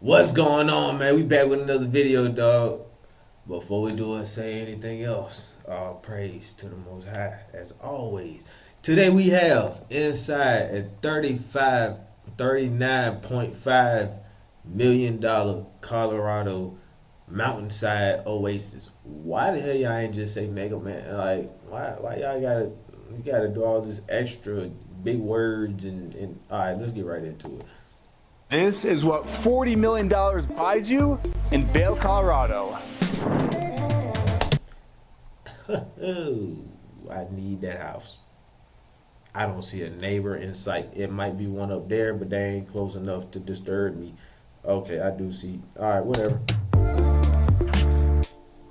What's going on, man? We back with another video, dog. Before we do it, say anything else, all praise to the Most High, as always. Today we have inside a $39.5 million Colorado mountainside Oasis. Why the hell y'all ain't just say Mega Man? Like, why y'all gotta do all this extra big words and all right, let's get right into it. This is what $40 million buys you in Vail, Colorado. Oh, I need that house. I don't see a neighbor in sight. It might be one up there, but they ain't close enough to disturb me. Okay, I do see. All right, whatever.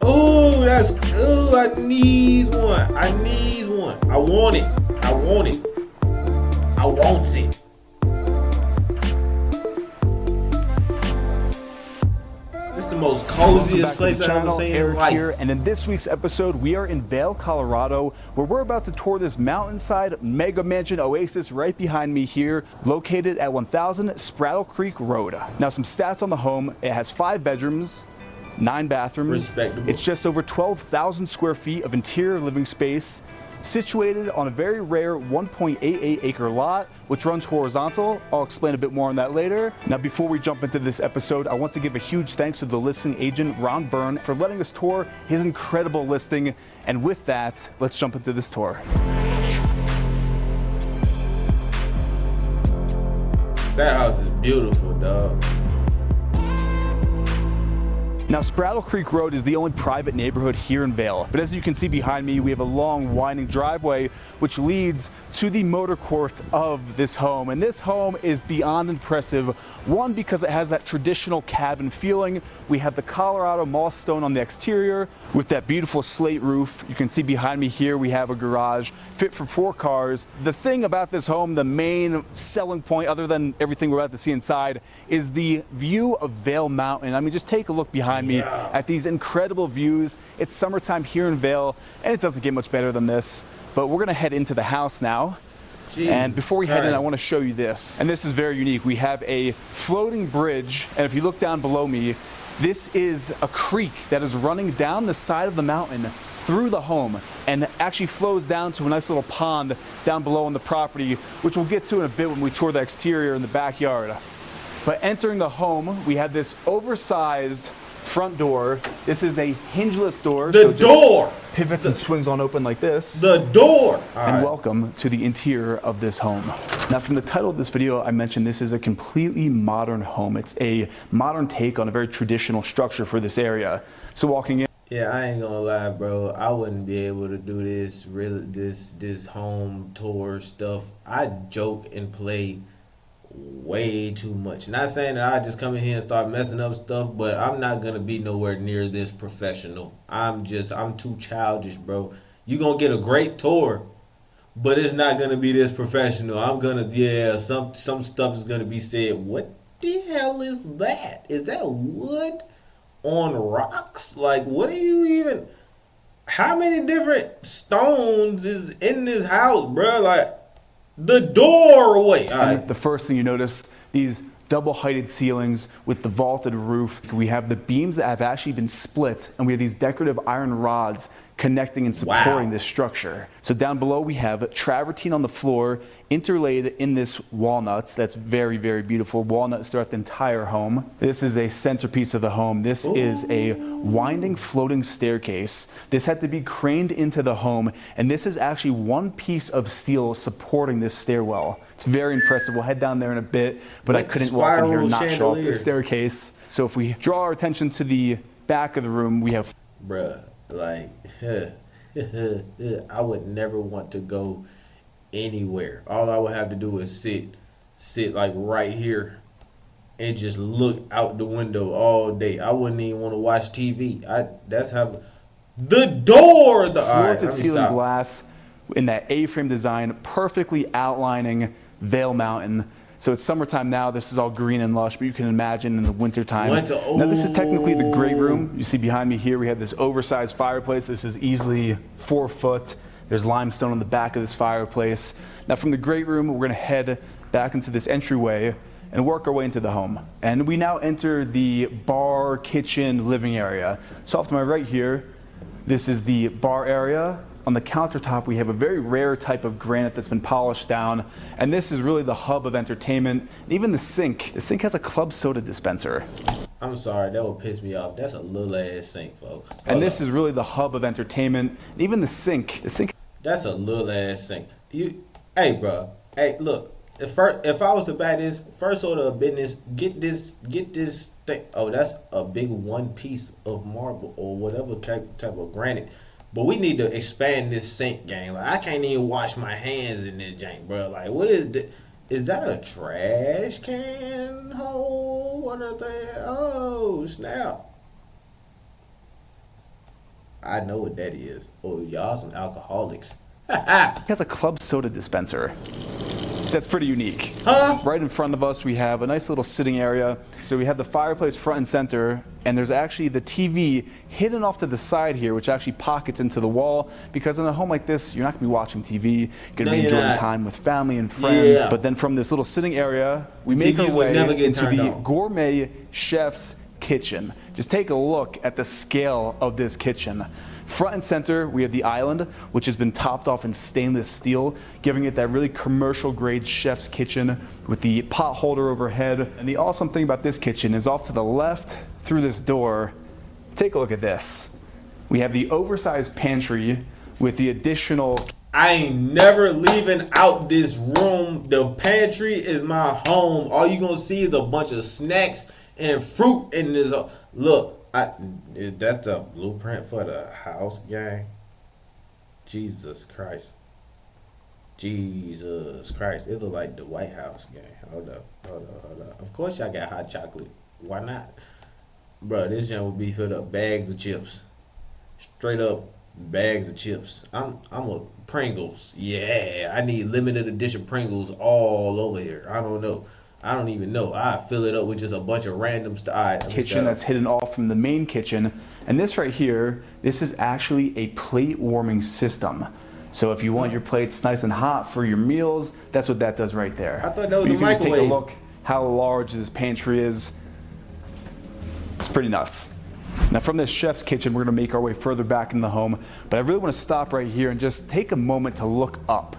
Oh, I need one. I need one. I want it. I want it. I want it. This is the most coziest place I've ever seen in life. Here, and in this week's episode, we are in Vail, Colorado, where we're about to tour this mountainside mega mansion Oasis right behind me here, located at 1000 Spraddle Creek Road. Now, some stats on the home: it has 5 bedrooms, 9 bathrooms. Respectable. It's just over 12,000 square feet of interior living space, situated on a very rare 1.88 acre lot, which runs horizontal. I'll explain a bit more on that later. Now, before we jump into this episode, I want to give a huge thanks to the listing agent, Ron Byrne, for letting us tour his incredible listing. And with that, let's jump into this tour. That house is beautiful, dog. Now, Spraddle Creek Road is the only private neighborhood here in Vail, but as you can see behind me, we have a long winding driveway which leads to the motor court of this home. And this home is beyond impressive. One, because it has that traditional cabin feeling. We have the Colorado moss stone on the exterior with that beautiful slate roof. You can see behind me here we have a garage fit for 4 cars. The thing about this home, the main selling point, other than everything we're about to see inside, is the view of Vail Mountain. I mean, just take a look behind me at these incredible views. It's summertime here in Vail, and it doesn't get much better than this. But we're gonna head into the house now. Jesus and before we head in, Christ. I want to show you this. And this is very unique. We have a floating bridge, and if you look down below me, this is a creek that is running down the side of the mountain through the home and actually flows down to a nice little pond down below on the property, which we'll get to in a bit when we tour the exterior in the backyard. But entering the home, we have this oversized front door. This is a hingeless door. The door pivots and swings on open like this. The door. And welcome to the interior of this home. Now, from the title of this video, I mentioned this is a completely modern home. It's a modern take on a very traditional structure for this area. So walking in. Yeah, I ain't gonna lie, bro. I wouldn't be able to do this this home tour stuff. I joke and play way too much. Not saying that I just come in here and start messing up stuff, but I'm not gonna be nowhere near this professional. I'm too childish, bro. You gonna get a great tour, but it's not gonna be this professional. I'm gonna, some stuff is gonna be said. What the hell is that? Is that wood on rocks? Like, what are you even? How many different stones is in this house, bro? Like, the doorway. Right. The first thing you notice, these double-heighted ceilings with the vaulted roof. We have the beams that have actually been split, and we have these decorative iron rods connecting and supporting this structure. So down below we have travertine on the floor, interlaid in this walnuts. That's very, very beautiful. Walnuts throughout the entire home. This is a centerpiece of the home. This is a winding floating staircase. This had to be craned into the home, and this is actually one piece of steel supporting this stairwell. It's very impressive. We'll head down there in a bit, but I couldn't walk in here and not show off the staircase. So if we draw our attention to the back of the room, we have... Bruh, like, I would never want to go anywhere. All I would have to do is sit like right here and just look out the window all day. I wouldn't even want to watch TV. That's how the door, the floor-to-ceiling glass in that A-frame design, perfectly outlining Vail Mountain. So it's summertime now. This is all green and lush, but you can imagine in the wintertime. Now this is technically the great room. You see behind me here, we have this oversized fireplace. This is easily 4 foot. There's limestone on the back of this fireplace. Now from the great room, we're gonna head back into this entryway. and work our way into the home. And we now enter the bar, kitchen, living area. So off to my right here, this is the bar area. On the countertop, we have a very rare type of granite that's been polished down. And this is really the hub of entertainment. Even the sink has a club soda dispenser. I'm sorry, that would piss me off. That's a little ass sink, folks. And this is really the hub of entertainment. Even the sink. That's a little ass sink. Hey, bro. Hey, look. If I was to buy this, first order of business, get this thing. Oh, that's a big one piece of marble or whatever type of granite. But we need to expand this sink game. Like, I can't even wash my hands in this jank, bro. Like, what is that? Is that a trash can hole? What are they? Oh, snap. I know what that is. Oh, y'all some alcoholics. It has a club soda dispenser. That's pretty unique. Huh? Right in front of us, we have a nice little sitting area. So we have the fireplace front and center, and there's actually the TV hidden off to the side here, which actually pockets into the wall, because in a home like this, you're not gonna be watching TV. You're gonna be enjoying time with family and friends. Yeah. But then from this little sitting area, we make our way into the gourmet chef's kitchen. Just take a look at the scale of this kitchen. Front and center, we have the island, which has been topped off in stainless steel, giving it that really commercial grade chef's kitchen with the pot holder overhead. And the awesome thing about this kitchen is off to the left through this door, take a look at this. We have the oversized pantry with the additional... I ain't never leaving out this room. The pantry is my home. All you gonna see is a bunch of snacks and fruit in this. Look. That's the blueprint for the house, gang. Jesus Christ. Jesus Christ. It look like the White House, gang. Hold up. Of course y'all got hot chocolate. Why not? Bro, this jam would be filled up bags of chips. Straight up bags of chips. I'm a Pringles. Yeah, I need limited edition Pringles all over here. I don't even know. I fill it up with just a bunch of random stuff. Kitchen that's hidden off from the main kitchen. And this right here, this is actually a plate warming system. So if you want your plates nice and hot for your meals, that's what that does right there. I thought that was a microwave. You can just take a look how large this pantry is. It's pretty nuts. Now from this chef's kitchen, we're gonna make our way further back in the home, but I really wanna stop right here and just take a moment to look up.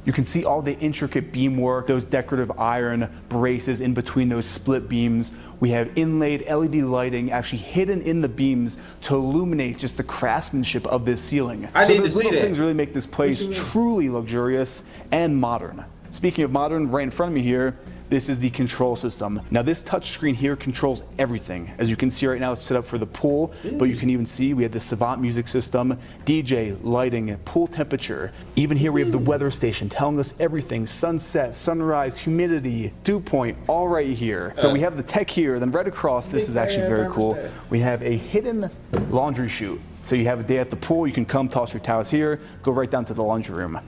You can see all the intricate beamwork, those decorative iron braces in between those split beams. We have inlaid LED lighting actually hidden in the beams to illuminate just the craftsmanship of this ceiling. I need to see that. Those things really make this place truly luxurious and modern. Speaking of modern, right in front of me here, this is the control system. Now this touch screen here controls everything. As you can see right now, it's set up for the pool, but you can even see we have the Savant music system, DJ, lighting, pool temperature. Even here we have the weather station telling us everything, sunset, sunrise, humidity, dew point, all right here. So we have the tech here, then right across, this is actually very cool. We have a hidden laundry chute. So you have a day at the pool, you can come toss your towels here, go right down to the laundry room.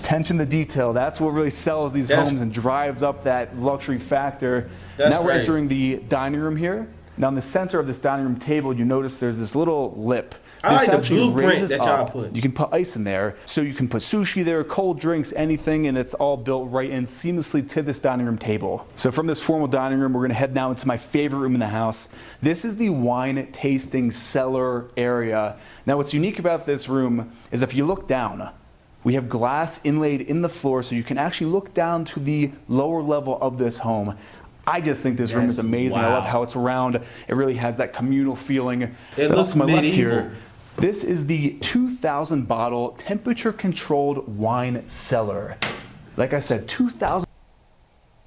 Attention to detail, that's what really sells these homes and drives up that luxury factor. Now we're entering the dining room here. Now in the center of this dining room table, you notice there's this little lip. I like the blueprint that y'all put. You can put ice in there, so you can put sushi there, cold drinks, anything, and it's all built right in seamlessly to this dining room table. So from this formal dining room, we're gonna head now into my favorite room in the house. This is the wine tasting cellar area. Now what's unique about this room is if you look down, we have glass inlaid in the floor so you can actually look down to the lower level of this home. I just think this room is amazing. I love how it's round. It really has that communal feeling. It looks medieval. This is the 2,000 bottle temperature controlled wine cellar. Like I said, 2,000.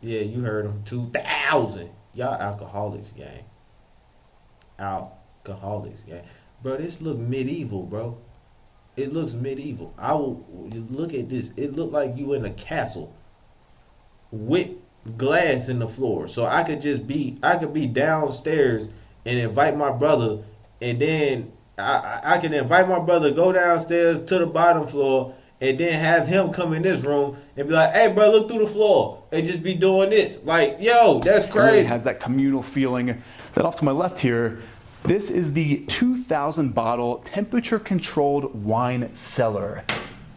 Yeah, you heard him. 2,000. Y'all alcoholics, gang. Alcoholics, gang. Bro, this look medieval, bro. It looks medieval. I will look at this. It looked like you in a castle with glass in the floor. So I could be downstairs and invite my brother, and then I can invite my brother, go downstairs to the bottom floor, and then have him come in this room and be like, hey bro, look through the floor, and just be doing this. Like, yo, that's crazy. It has that communal feeling. Then off to my left here, this is the 2,000 bottle temperature controlled wine cellar.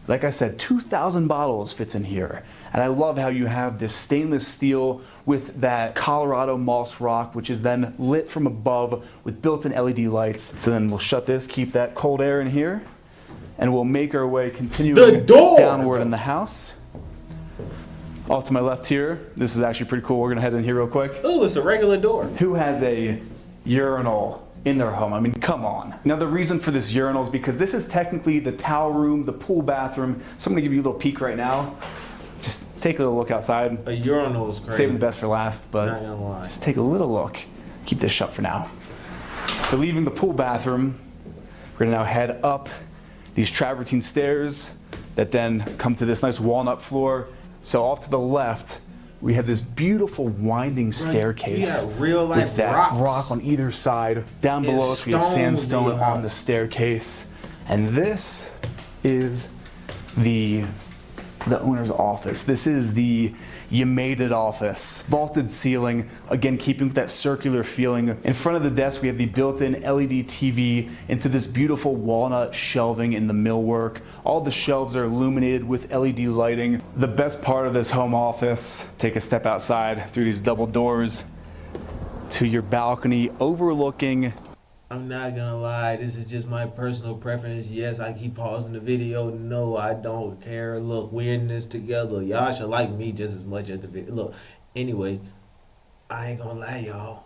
Like I said, 2,000 bottles fits in here. And I love how you have this stainless steel with that Colorado moss rock, which is then lit from above with built-in LED lights. So then we'll shut this, keep that cold air in here, and we'll make our way continuing downward in the house. Off to my left here, this is actually pretty cool. We're gonna head in here real quick. Ooh, it's a regular door. Who has a urinal in their home? I mean, come on. Now the reason for this urinal is because this is technically the towel room, the pool bathroom. So I'm gonna give you a little peek right now. Just take a little look outside. A urinal is crazy. Saving the best for last, but not gonna lie. Just take a little look. Keep this shut for now. So leaving the pool bathroom, we're gonna now head up these travertine stairs that then come to this nice walnut floor. So off to the left, we have this beautiful winding staircase real life with that rock on either side. Down below us, we have sandstone on the staircase. And this is the owner's office. This is the you made it office. Vaulted ceiling, again keeping with that circular feeling. In front of the desk we have the built-in LED TV into this beautiful walnut shelving in the millwork. All the shelves are illuminated with LED lighting. The best part of this home office, take a step outside through these double doors to your balcony overlooking. I'm not gonna lie, this is just my personal preference. Yes, I keep pausing the video. No, I don't care. Look, we're in this together. Y'all should like me just as much as the video. Look, anyway, I ain't gonna lie, y'all.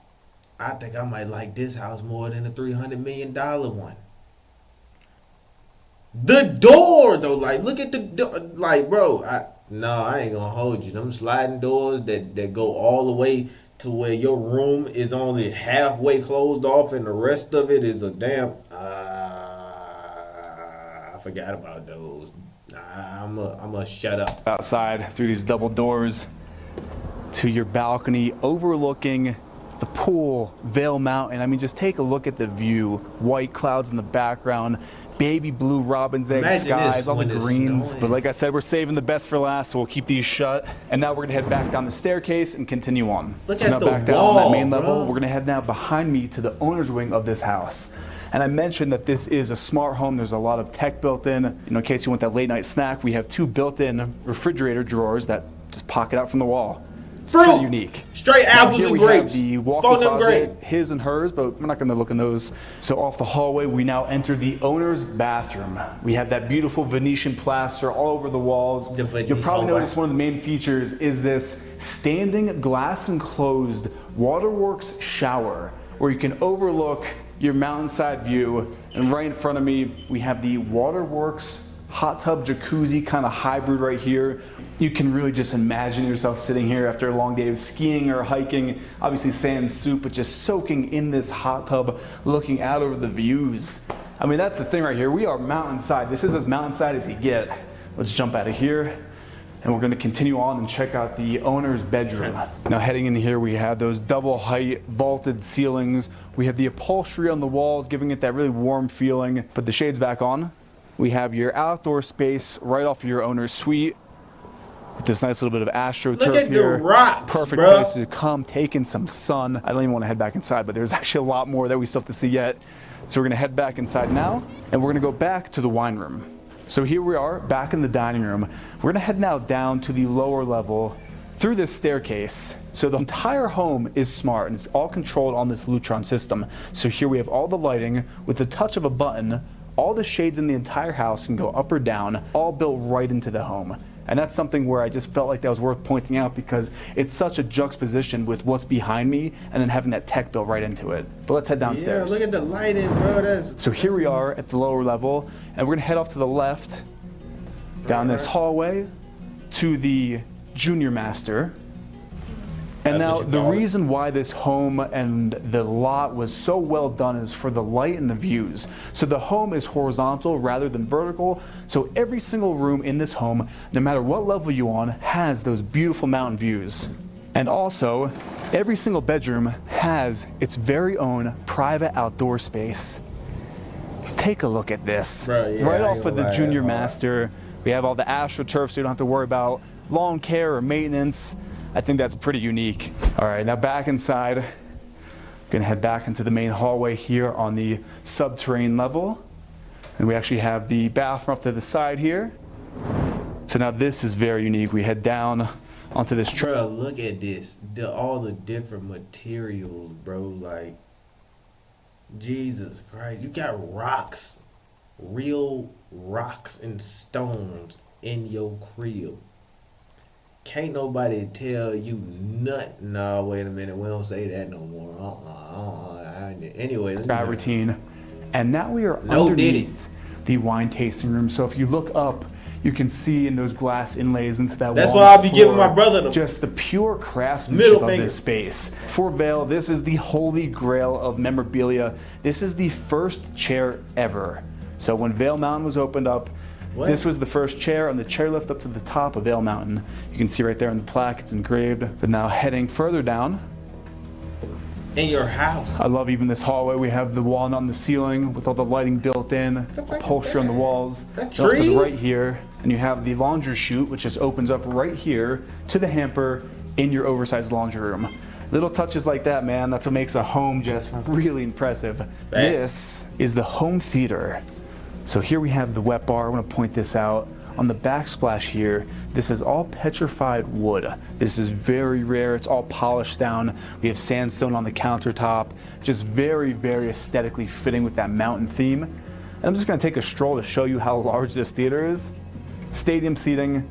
I think I might like this house more than the $300 million one. The door, though, like, look at the door. Like, bro, I ain't gonna hold you. Them sliding doors that go all the way to where your room is only halfway closed off and the rest of it is a damn I forgot about those. I'm a shut up. Outside through these double doors to your balcony overlooking the pool, Vail Mountain. I mean, just take a look at the view. White clouds in the background, baby blue robin's egg skies, all the greens. But like I said, we're saving the best for last, so we'll keep these shut. And now we're gonna head back down the staircase and continue on. Look so at now the back down wall, on that main level, bro. we're gonna head now behind me to the owner's wing of this house. And I mentioned that this is a smart home. There's a lot of tech built in. In case you want that late night snack, we have 2 built-in refrigerator drawers that just pocket out from the wall. Fruit, unique. Straight apples and grapes. The walk-in closet, his and hers, but we're not going to look in those. So off the hallway, we now enter the owner's bathroom. We have that beautiful Venetian plaster all over the walls. You'll probably notice one of the main features is this standing glass enclosed waterworks shower, where you can overlook your mountainside view. And right in front of me, we have the waterworks hot tub jacuzzi kind of hybrid right here. You can really just imagine yourself sitting here after a long day of skiing or hiking, obviously sand soup, but just soaking in this hot tub, looking out over the views. I mean, that's the thing right here. We are mountainside. This is as mountainside as you get. Let's jump out of here and we're gonna continue on and check out the owner's bedroom. Now heading in here, we have those double height vaulted ceilings. We have the upholstery on the walls, giving it that really warm feeling. Put the shades back on. We have your outdoor space right off of your owner's suite with this nice little bit of AstroTurf here. Look at the rocks, Perfect bro. place to come take in some sun. I don't even want to head back inside, but there's actually a lot more that we still have to see yet. So we're gonna head back inside now, and we're gonna go back to the wine room. So here we are, back in the dining room. We're gonna head now down to the lower level through this staircase. So the entire home is smart, and it's all controlled on this Lutron system. So here we have all the lighting with the touch of a button. All the shades in the entire house can go up or down, all built right into the home. And that's something where I just felt like that was worth pointing out because it's such a juxtaposition with what's behind me and then having that tech built right into it. But let's head downstairs. Yeah, look at the lighting, bro. So here we are at the lower level, and we're gonna head off to the left, down this hallway to the junior master. And now the reason why this home and the lot was so well done is for the light and the views. So the home is horizontal rather than vertical. So every single room in this home, no matter what level you're on, has those beautiful mountain views. And also, every single bedroom has its very own private outdoor space. Take a look at this. Bro, yeah, right off of the junior master, we have all the AstroTurf, so you don't have to worry about lawn care or maintenance. I think that's pretty unique. All right, now back inside. Gonna head back into the main hallway here on the subterranean level. And we actually have the bathroom off to the side here. So now this is very unique. We head down onto this trail. Bro, look at this. All the different materials, bro. Like, Jesus Christ. You got rocks. Real rocks and stones in your crib. Can't nobody tell you nothing. No, wait a minute. We don't say that no more. Anyway, Travertine. And now we are No underneath the wine tasting room. So if you look up, you can see in those glass inlays into that. That's why I'll be giving my brother just the pure craftsmanship of this space. For Vail, this is the holy grail of memorabilia. This is the first chair ever. So when Vail Mountain was opened up, this was the first chair on the chairlift up to the top of Vail Mountain. You can see right there on the plaque, it's engraved. But now heading further down. In your house. I love even this hallway. We have the walnut on the ceiling with all the lighting built in, upholstery on the walls. Trees? Right here. And you have the laundry chute, which just opens up right here to the hamper in your oversized laundry room. Little touches like that, man, that's what makes a home just really impressive. Thanks. This is the home theater. So here we have the wet bar. I want to point this out. On the backsplash here, this is all petrified wood. This is very rare. It's all polished down. We have sandstone on the countertop. Just very, very aesthetically fitting with that mountain theme. And I'm just going to take a stroll to show you how large this theater is. Stadium seating,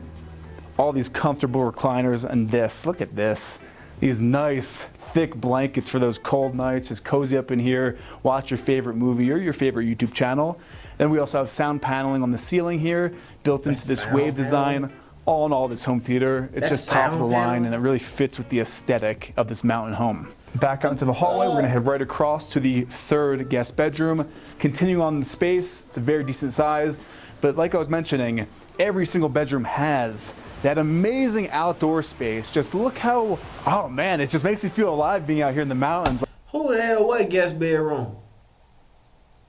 all these comfortable recliners, and this. Look at this. These nice, thick blankets for those cold nights. Just cozy up in here, watch your favorite movie or your favorite YouTube channel. Then we also have sound paneling on the ceiling here, built into this wave design. All in all, this home theater, it's just top of the line, and it really fits with the aesthetic of this mountain home. Back out into the hallway, we're gonna head right across to the third guest bedroom. Continuing on the space, it's a very decent size, but like I was mentioning, every single bedroom has that amazing outdoor space. Just look how, oh man, it just makes me feel alive being out here in the mountains. Who the hell, what guest bedroom?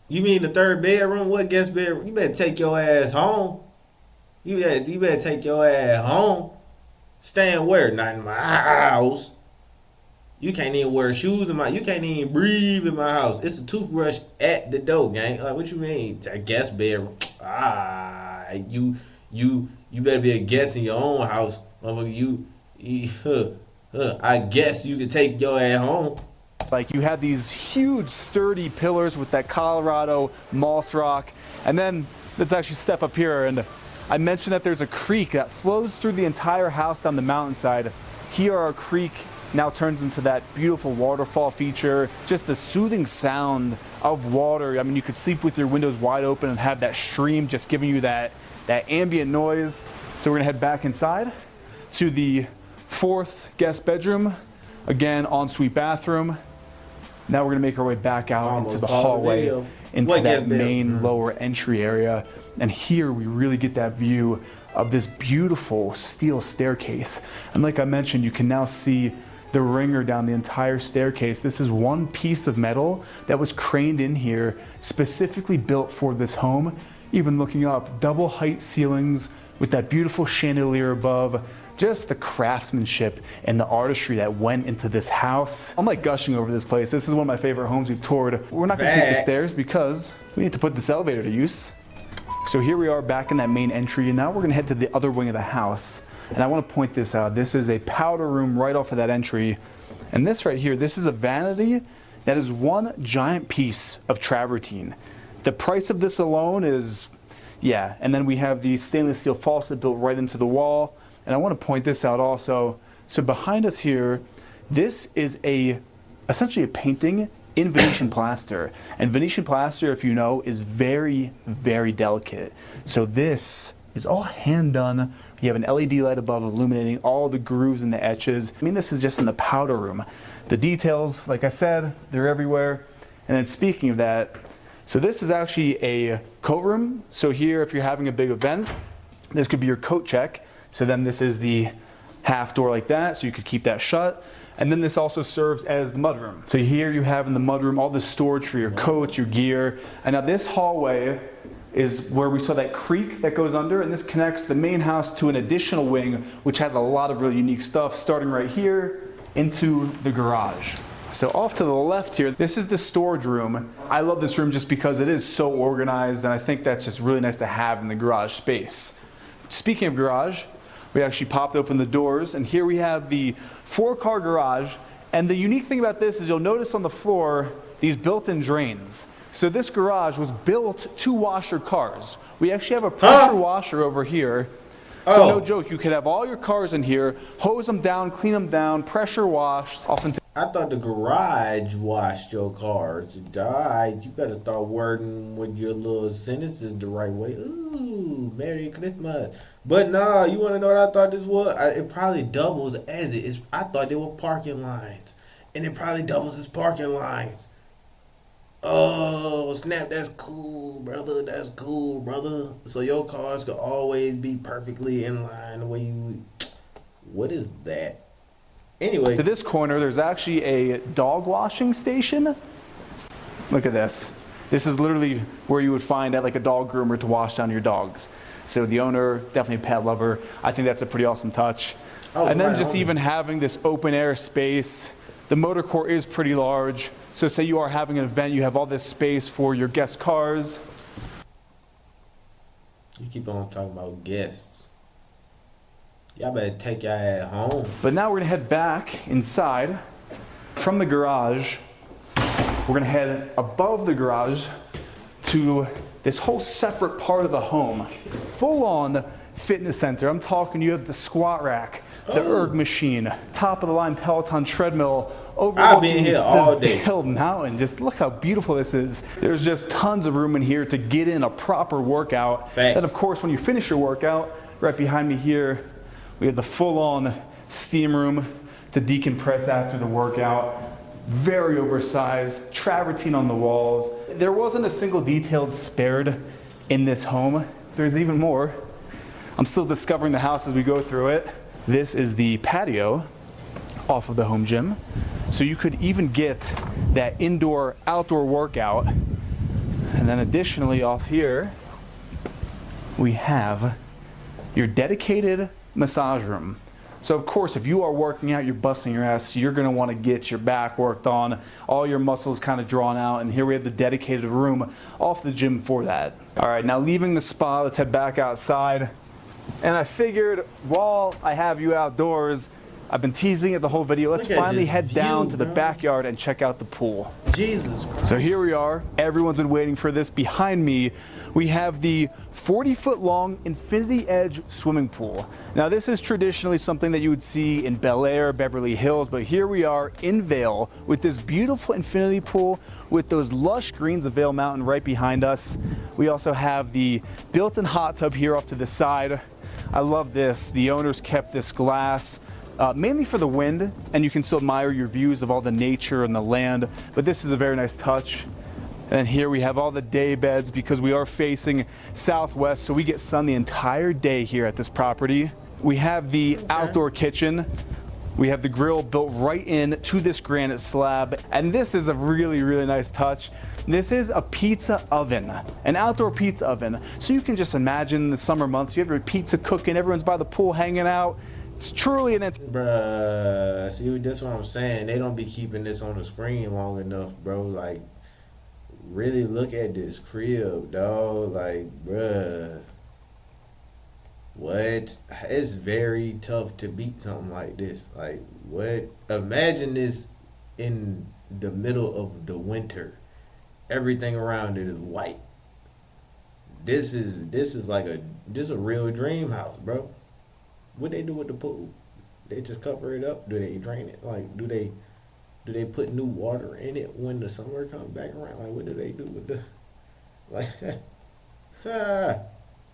You mean the third bedroom? What guest bedroom? You better take your ass home. You better take your ass home. Staying where? Not in my house. You can't even wear shoes in my. You can't even breathe in my house. It's a toothbrush at the door, gang. Like, what you mean? A guest bedroom? You better be a guest in your own house, motherfucker. I guess you can take your ass home. Like, you have these huge sturdy pillars with that Colorado moss rock, and then let's actually step up here, and I mentioned that there's a creek that flows through the entire house down the mountainside. Here our creek now turns into that beautiful waterfall feature, just the soothing sound of water. I mean, you could sleep with your windows wide open and have that stream just giving you that ambient noise. So we're gonna head back inside to the fourth guest bedroom. Again, ensuite bathroom. Now we're gonna make our way back out into the hallway, into that main lower entry area. And here we really get that view of this beautiful steel staircase. And like I mentioned, you can now see the ringer down the entire staircase. This is one piece of metal that was craned in here, specifically built for this home. Even looking up, double height ceilings with that beautiful chandelier above. Just the craftsmanship and the artistry that went into this house. I'm like gushing over this place. This is one of my favorite homes we've toured. We're not gonna take the stairs because we need to put this elevator to use. So here we are back in that main entry, and now we're gonna head to the other wing of the house. And I wanna point this out. This is a powder room right off of that entry. And this right here, this is a vanity that is one giant piece of travertine. The price of this alone is, yeah. And then we have the stainless steel faucet built right into the wall. And I want to point this out also. So behind us here, this is essentially a painting in Venetian plaster. And Venetian plaster, if you know, is very, very delicate. So this is all hand done. You have an LED light above illuminating all the grooves and the etches. I mean, this is just in the powder room. The details, like I said, they're everywhere. And then speaking of that, so this is actually a coat room. So here, if you're having a big event, this could be your coat check. So then this is the half door like that, so you could keep that shut. And then this also serves as the mudroom. So here you have in the mudroom all the storage for your coats, your gear. And now this hallway is where we saw that creek that goes under, and this connects the main house to an additional wing, which has a lot of really unique stuff, starting right here into the garage. So off to the left here, this is the storage room. I love this room just because it is so organized, and I think that's just really nice to have in the garage space. Speaking of garage, we actually popped open the doors, and here we have the 4-car garage. And the unique thing about this is you'll notice on the floor these built-in drains. So this garage was built to wash your cars. We actually have a pressure washer over here. So no joke, you could have all your cars in here, hose them down, clean them down, pressure washed. I thought the garage washed your cars. Alright, you better start wording with your little sentences the right way. Ooh, Merry Christmas. But nah, you want to know what I thought this was? It probably doubles as it is. I thought they were parking lines. And it probably doubles as parking lines. Oh, snap, that's cool, brother. That's cool, brother. So your cars could always be perfectly in line the way you... What is that? Anyway. To this corner, there's actually a dog washing station. Look at this. This is literally where you would find at like a dog groomer to wash down your dogs. So the owner, definitely a pet lover. I think that's a pretty awesome touch. And then just even having this open air space. The motor court is pretty large. So say you are having an event, you have all this space for your guest cars. You keep on talking about guests. Y'all better take y'all at home. But now we're gonna head back inside from the garage. We're gonna head above the garage to this whole separate part of the home. Full on fitness center. I'm talking, you have the squat rack, the erg machine, top of the line Peloton treadmill, I've been here all day. Hill Mountain. Just look how beautiful this is. There's just tons of room in here to get in a proper workout. Facts. And of course, when you finish your workout, right behind me here, we have the full-on steam room to decompress after the workout. Very oversized, travertine on the walls. There wasn't a single detail spared in this home. There's even more. I'm still discovering the house as we go through it. This is the patio off of the home gym. So you could even get that indoor-outdoor workout. And then additionally off here, we have your dedicated massage room. So of course, if you are working out, you're busting your ass, you're gonna wanna get your back worked on, all your muscles kind of drawn out, and here we have the dedicated room off the gym for that. All right, now leaving the spa, let's head back outside. And I figured while I have you outdoors, I've been teasing it the whole video. Let's finally head down to the backyard and check out the pool. Jesus Christ. So here we are. Everyone's been waiting for this. Behind me, we have the 40-foot long Infinity Edge swimming pool. Now this is traditionally something that you would see in Bel Air, Beverly Hills, but here we are in Vail with this beautiful infinity pool with those lush greens of Vail Mountain right behind us. We also have the built-in hot tub here off to the side. I love this. The owners kept this glass mainly for the wind, and you can still admire your views of all the nature and the land, but this is a very nice touch. And here we have all the day beds because we are facing southwest, so we get sun the entire day here at this property. We have the outdoor kitchen. We have the grill built right in to this granite slab, and this is a really, really nice touch. This is a pizza oven, an outdoor pizza oven. So you can just imagine the summer months, you have your pizza cooking, everyone's by the pool hanging out. It's truly an... Bruh, see, that's what I'm saying. They don't be keeping this on the screen long enough, bro. Like, really look at this crib, dog. Like, bruh. What? It's very tough to beat something like this. Like, what? Imagine this in the middle of the winter. Everything around it is white. This is like a real dream house, bro. What they do with the pool? They just cover it up? Do they drain it? Like, do they put new water in it when the summer comes back around? Like, what do they do with the, like,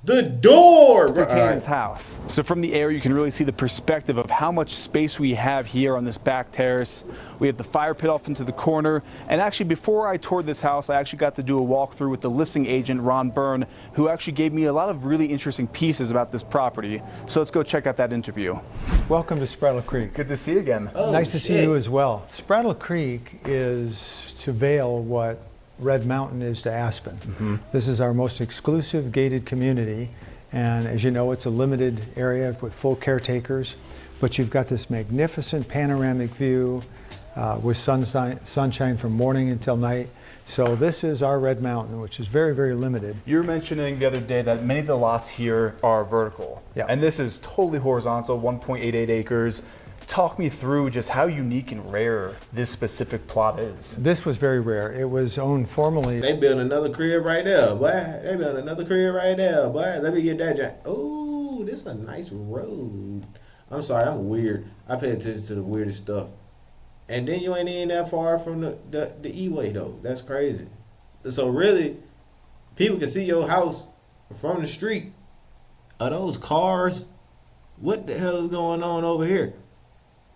the door, bro. Kane's house. So from the air, you can really see the perspective of how much space we have here on this back terrace. We have the fire pit off into the corner. And actually, before I toured this house, I actually got to do a walkthrough with the listing agent, Ron Byrne, who actually gave me a lot of really interesting pieces about this property. So let's go check out that interview. Welcome to Spraddle Creek. Good to see you again. Oh, nice to see you as well. Spraddle Creek is to Vail what Red Mountain is to Aspen. Mm-hmm. This is our most exclusive gated community, and as you know, it's a limited area with full caretakers, but you've got this magnificent panoramic view, with sunshine from morning until night. So this is our Red Mountain, which is very, very limited. You were mentioning the other day that many of the lots here are vertical. Yeah. And this is totally horizontal, 1.88 acres. Talk me through just how unique and rare this specific plot is. This was very rare. It was owned formerly. They built another crib right there, boy. They built another crib right there, boy. Let me get that giant. Ooh, this is a nice road. I'm sorry, I'm weird. I pay attention to the weirdest stuff. And then you ain't even that far from the E-way though. That's crazy. So really, people can see your house from the street. Are those cars? What the hell is going on over here?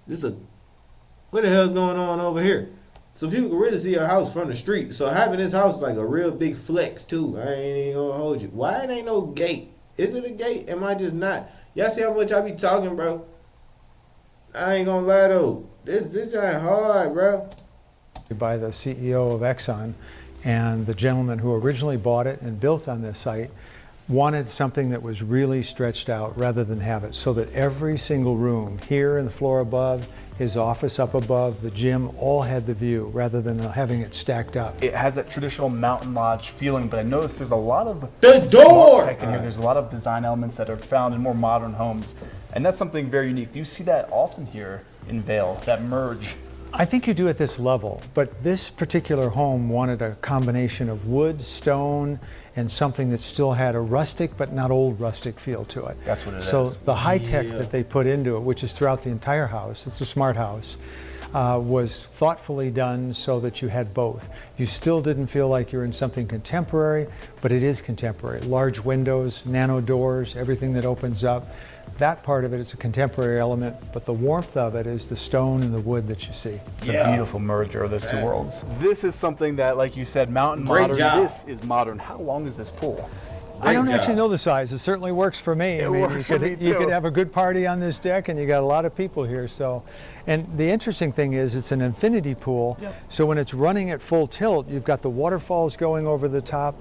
What the hell is going on over here? So people can really see your house from the street. So having this house is like a real big flex too. I ain't even gonna hold you. Why it ain't no gate? Is it a gate? Am I just not? Y'all see how much I be talking, bro? I ain't gonna lie though. This ain't hard, bro. By the CEO of Exxon, and the gentleman who originally bought it and built on this site wanted something that was really stretched out rather than have it, so that every single room here in the floor above, his office up above, the gym, all had the view rather than having it stacked up. It has that traditional mountain lodge feeling, but I noticed there's a lot of The door! tech in here. There's a lot of design elements that are found in more modern homes, and that's something very unique. Do you see that often here in Vail, that merge? I think you do at this level, but this particular home wanted a combination of wood, stone, and something that still had a rustic but not old rustic feel to it. That's what it so is. the high tech that they put into it, which is throughout the entire house, it's a smart house, was thoughtfully done so that you had both. You still didn't feel like you're in something contemporary, but it is contemporary. Large windows, nano doors, everything that opens up. That part of it is a contemporary element, but the warmth of it is the stone and the wood that you see. It's a beautiful merger of those two worlds. This is something that, like you said, mountain Great modern. job. This is modern. How long is this pool? I don't Great actually job. know the size. It certainly works for me. It works for me, you too. could have a good party on this deck, and you got a lot of people here. So, and the interesting thing is, it's an infinity pool. Yep. So when it's running at full tilt, you've got the waterfalls going over the top.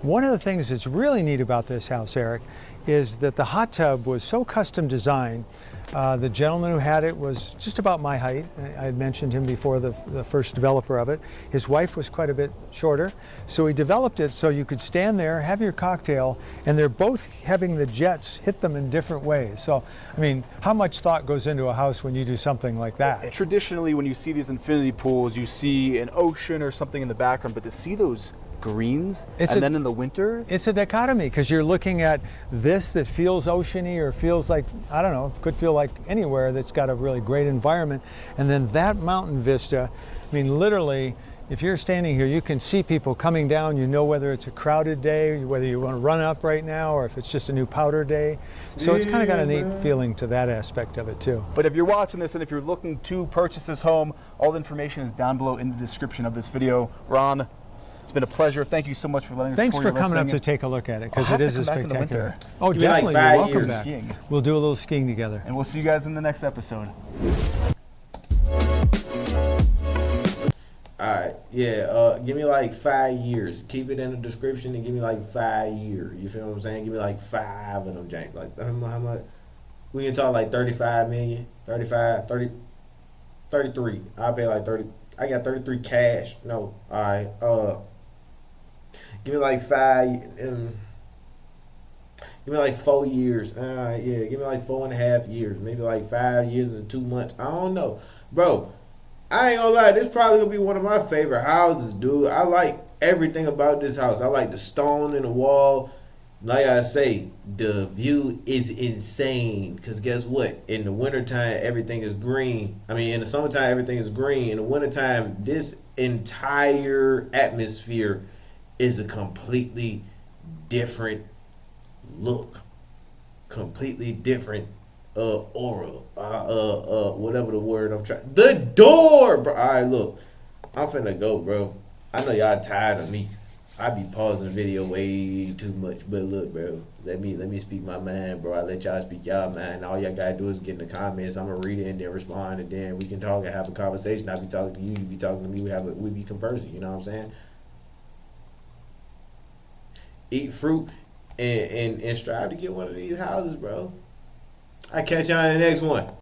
One of the things that's really neat about this house, Eric, is that the hot tub was so custom designed. The gentleman who had it was just about my height. I had mentioned him before, the first developer of it. His wife was quite a bit shorter. So he developed it so you could stand there, have your cocktail, and they're both having the jets hit them in different ways. So, I mean, how much thought goes into a house when you do something like that? Traditionally, when you see these infinity pools, you see an ocean or something in the background, but to see those greens, then in the winter, It's a dichotomy, because you're looking at this that feels oceany or feels like, I don't know, could feel like anywhere that's got a really great environment. And then that mountain vista, I mean, literally, if you're standing here, you can see people coming down. You know whether it's a crowded day, whether you want to run up right now, or if it's just a new powder day. So it's kind of got a neat feeling to that aspect of it too. But if you're watching this and if you're looking to purchase this home, all the information is down below in the description of this video. Ron, it's been a pleasure. Thank you so much for letting us Thanks tour for your coming up listing. to take a look at it, because I'll it have is to a come back in the spectacular. winter. Oh, Give me like definitely. 5 You're welcome years. back. Skiing. We'll do a little skiing together. And we'll see you guys in the next episode. Alright, yeah, give me like 5 years. Keep it in the description and give me like 5 years. You feel what I'm saying? Give me like 5 of them janks. Like, how much? We can talk like 35 million, 35, 30, 33. I'll pay like 30. I got 33 cash. No, alright. Give me like 5. Give me like 4 years. Yeah, give me like 4.5 years. Maybe like 5 years and 2 months. I don't know, bro. I ain't gonna lie, this probably gonna be one of my favorite houses, dude. I like everything about this house. I like the stone in the wall. Like I say, the view is insane. Cause guess what? In the wintertime, everything is green. I mean, in the summertime, everything is green. In the wintertime, this entire atmosphere is a completely different look. Completely different aura, whatever the word I'm trying. The door, bro. All right, look, I'm finna go, bro. I know y'all tired of me. I be pausing the video way too much, but look, bro. Let me speak my mind, bro. I let y'all speak y'all mind. All y'all gotta do is get in the comments. I'm gonna read it and then respond, and then we can talk and have a conversation. I be talking to you, you be talking to me. We be conversing. You know what I'm saying? Eat fruit and strive to get one of these houses, bro. I catch y'all in the next one.